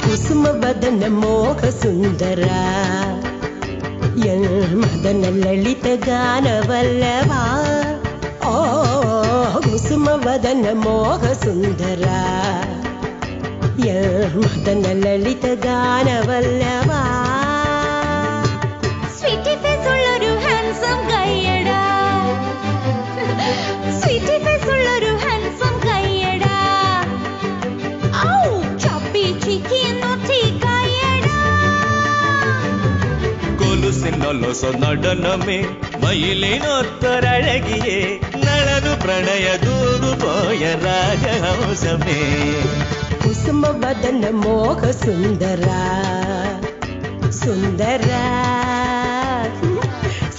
ಕುಸುಮವದನ ಮೋಹ ಸುಂದರ ಮದನ ಲಲಿತ ಗಾನವಲ್ಲವ ಓ ಕುಸುಮವದನ ಮೋಹ ಸುಂದರ ಮದನ ಲಲಿತ ಗಾನವಲ್ಲವ sweety face ഉള്ളൊരു ഹാൻസം കയ്യടാ സ്വീറ്റി ഫേസ് ഉള്ളൊരു ഹാൻസം കയ്യടാ ഔ ചപ്പി ചിക്കി നോട്ടി കയ്യടാ കൊലുസിനൊലൊസ നടനമേ മയിലിനൊത്തൊരഴകിയേ നളനു പ്രണയ ദൂതു പോയ രാജഹംസമേ ಕುಸುಮವದನ ಮೋಹ ಸುಂದರ ಸುಂದರ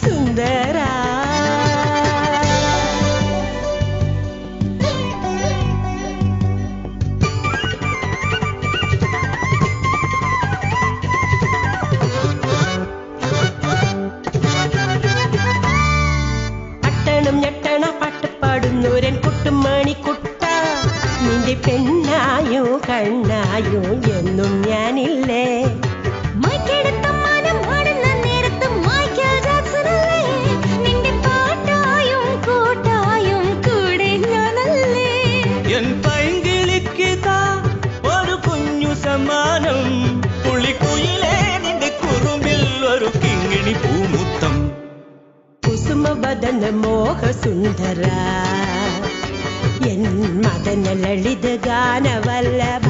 സുന്ദര പട്ടണം ഞെട്ടണ പാട്ടുപാടുന്നൂരൻ കുട്ടുമണിക്കുട്ട നിന്റെ പെണ്ണായോ കണ്ണായോ എന്നും ഞാനില്ലേ എൻ പൈങ്കിളിക്കിതാ ഒരു കുഞ്ഞു സമ്മാനം പുള്ളിക്കുയിലേ നിന്റെ കുറുമ്പിൽ ഒരു കിങ്ങിണി പൂമുത്തം കുസുമവദന മോഹ സുന്ദര എൻ മദന ലളിത ഗാനവല്ലഭ